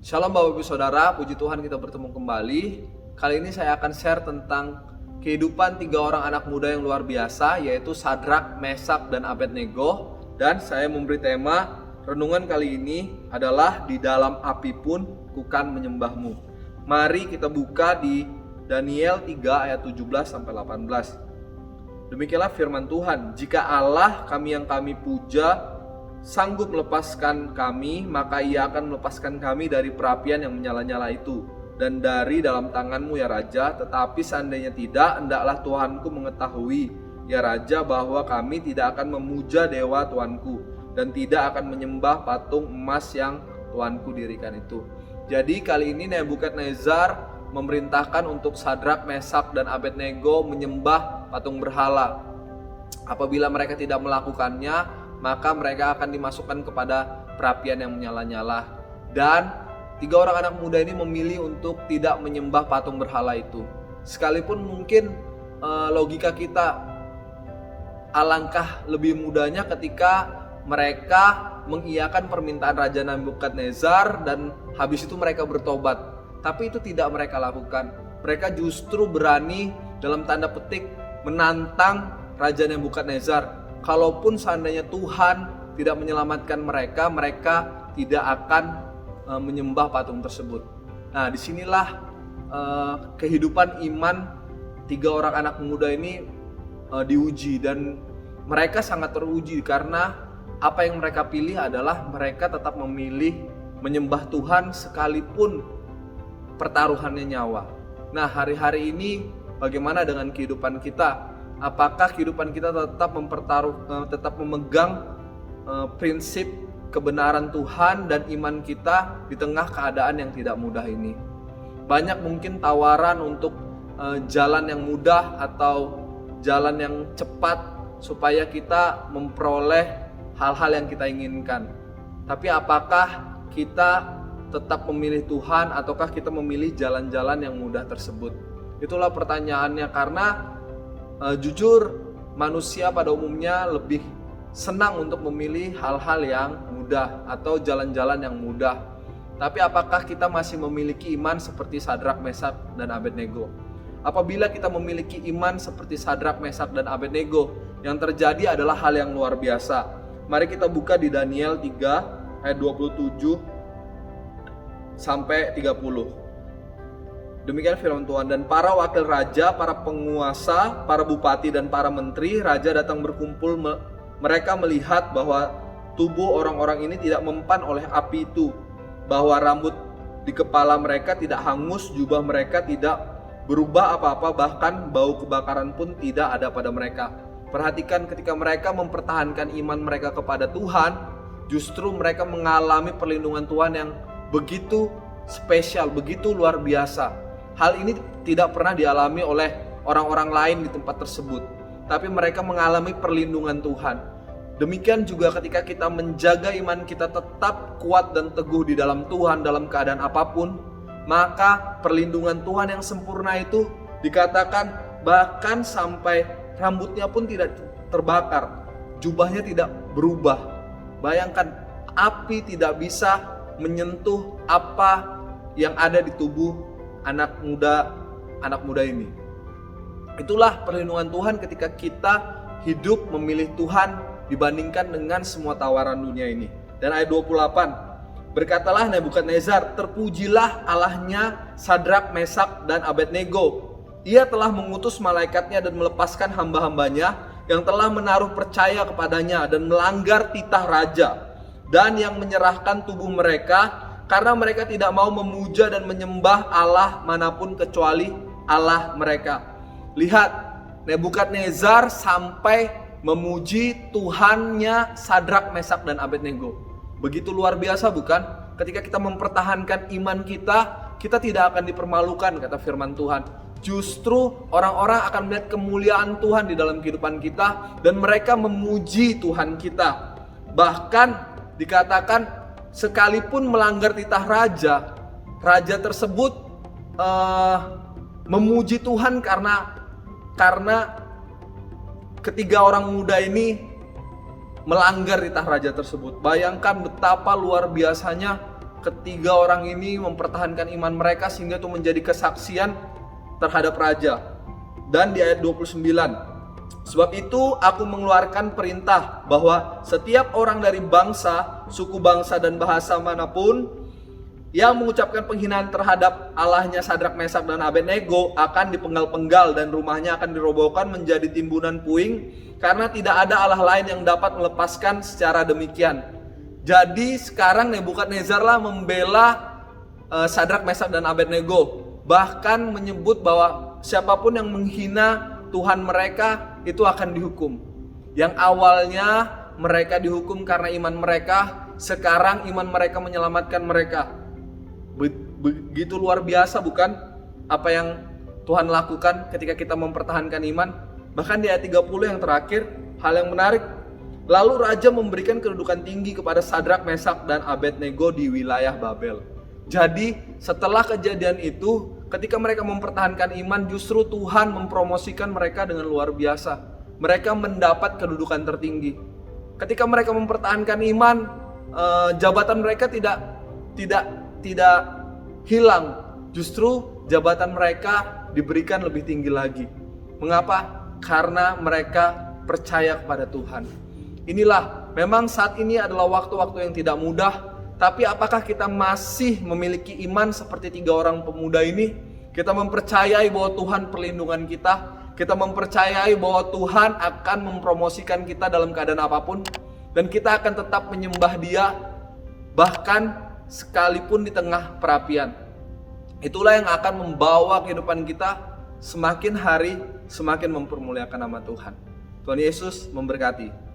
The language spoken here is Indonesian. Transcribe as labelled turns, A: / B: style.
A: Shalom Bapak Ibu Saudara, puji Tuhan kita bertemu kembali. Kali ini saya akan share tentang kehidupan 3 orang anak muda yang luar biasa, yaitu Sadrak, Mesak, dan Abednego. Dan saya memberi tema renungan kali ini adalah di dalam api pun kukan menyembahmu. Mari kita buka di Daniel 3 ayat 17-18. Demikianlah firman Tuhan, jika Allah yang kami puja sanggup melepaskan kami, maka ia akan melepaskan kami dari perapian yang menyala-nyala itu dan dari dalam tanganmu ya Raja. Tetapi seandainya tidak, hendaklah Tuhanku mengetahui ya Raja bahwa kami tidak akan memuja dewa Tuanku dan tidak akan menyembah patung emas yang Tuanku dirikan itu. Jadi kali ini Nebukadnezar memerintahkan untuk Sadrak, Mesak, dan Abednego menyembah patung berhala. Apabila mereka tidak melakukannya, maka mereka akan dimasukkan kepada perapian yang menyala-nyala. Dan 3 orang anak muda ini memilih untuk tidak menyembah patung berhala itu. Sekalipun mungkin logika kita alangkah lebih mudahnya ketika mereka mengiyakan permintaan Raja Nebukadnezar dan habis itu mereka bertobat. Tapi itu tidak mereka lakukan. Mereka justru berani dalam tanda petik menantang Raja Nebukadnezar. Kalaupun seandainya Tuhan tidak menyelamatkan mereka, mereka tidak akan menyembah patung tersebut. Nah, disinilah kehidupan iman 3 orang anak muda ini diuji, dan mereka sangat teruji karena apa yang mereka pilih adalah mereka tetap memilih menyembah Tuhan sekalipun pertaruhannya nyawa. Nah, hari-hari ini bagaimana dengan kehidupan kita? Apakah kehidupan kita tetap memegang prinsip kebenaran Tuhan dan iman kita di tengah keadaan yang tidak mudah ini? Banyak mungkin tawaran untuk jalan yang mudah atau jalan yang cepat supaya kita memperoleh hal-hal yang kita inginkan. Tapi apakah kita tetap memilih Tuhan ataukah kita memilih jalan-jalan yang mudah tersebut? Itulah pertanyaannya, karena jujur manusia pada umumnya lebih senang untuk memilih hal-hal yang mudah atau jalan-jalan yang mudah. Tapi apakah kita masih memiliki iman seperti Sadrak, Mesak, dan Abednego? Apabila kita memiliki iman seperti Sadrak, Mesak, dan Abednego, yang terjadi adalah hal yang luar biasa. Mari kita buka di Daniel 3 ayat 27 sampai 30. Demikian firman Tuhan. Dan para wakil raja, para penguasa, para bupati, dan para menteri raja datang berkumpul. Mereka melihat bahwa tubuh orang-orang ini tidak mempan oleh api itu, bahwa rambut di kepala mereka tidak hangus, jubah mereka tidak berubah apa-apa, bahkan bau kebakaran pun tidak ada pada mereka. Perhatikan, ketika mereka mempertahankan iman mereka kepada Tuhan, justru mereka mengalami perlindungan Tuhan yang begitu spesial, begitu luar biasa. Hal ini tidak pernah dialami oleh orang-orang lain di tempat tersebut, tapi mereka mengalami perlindungan Tuhan. Demikian juga ketika kita menjaga iman kita tetap kuat dan teguh di dalam Tuhan dalam keadaan apapun, maka perlindungan Tuhan yang sempurna itu dikatakan bahkan sampai rambutnya pun tidak terbakar, jubahnya tidak berubah. Bayangkan, api tidak bisa menyentuh apa yang ada di tubuh anak muda ini. Itulah perlindungan Tuhan ketika kita hidup memilih Tuhan dibandingkan dengan semua tawaran dunia ini. Dan ayat 28, berkatalah Nebukadnezar, terpujilah Allahnya Sadrak, Mesak, dan Abednego. Ia telah mengutus malaikatnya dan melepaskan hamba-hambanya yang telah menaruh percaya kepadanya dan melanggar titah raja, dan yang menyerahkan tubuh mereka karena mereka tidak mau memuja dan menyembah Allah manapun kecuali Allah mereka. Lihat, Nebukadnezar sampai memuji Tuhannya Sadrak, Mesak, dan Abednego. Begitu luar biasa bukan? Ketika kita mempertahankan iman kita tidak akan dipermalukan, kata firman Tuhan. Justru orang-orang akan melihat kemuliaan Tuhan di dalam kehidupan kita dan mereka memuji Tuhan kita. Bahkan dikatakan sekalipun melanggar titah raja tersebut memuji Tuhan karena ketiga orang muda ini melanggar titah raja tersebut. Bayangkan betapa luar biasanya ketiga orang ini mempertahankan iman mereka sehingga itu menjadi kesaksian terhadap raja. Dan di ayat 29, sebab itu aku mengeluarkan perintah bahwa setiap orang dari bangsa, suku bangsa dan bahasa manapun yang mengucapkan penghinaan terhadap Allahnya Sadrak, Mesak dan Abednego akan dipenggal-penggal dan rumahnya akan dirobohkan menjadi timbunan puing, karena tidak ada Allah lain yang dapat melepaskan secara demikian. Jadi sekarang Nebukadnezar lah membela Sadrak, Mesak dan Abednego, bahkan menyebut bahwa siapapun yang menghina Tuhan mereka itu akan dihukum. Yang awalnya mereka dihukum karena iman mereka, sekarang iman mereka menyelamatkan mereka. Begitu luar biasa bukan apa yang Tuhan lakukan ketika kita mempertahankan iman. Bahkan di ayat 30 yang terakhir, hal yang menarik, lalu raja memberikan kedudukan tinggi kepada Sadrak, Mesak dan Abednego di wilayah Babel. Jadi setelah kejadian itu, ketika mereka mempertahankan iman, justru Tuhan mempromosikan mereka dengan luar biasa. Mereka mendapat kedudukan tertinggi. Ketika mereka mempertahankan iman, jabatan mereka tidak hilang. Justru jabatan mereka diberikan lebih tinggi lagi. Mengapa? Karena mereka percaya kepada Tuhan. Inilah, memang saat ini adalah waktu-waktu yang tidak mudah. Tapi apakah kita masih memiliki iman seperti tiga orang pemuda ini? Kita mempercayai bahwa Tuhan perlindungan kita. Kita mempercayai bahwa Tuhan akan mempromosikan kita dalam keadaan apapun. Dan kita akan tetap menyembah Dia, bahkan sekalipun di tengah perapian. Itulah yang akan membawa kehidupan kita semakin hari semakin mempermuliakan nama Tuhan. Tuhan Yesus memberkati.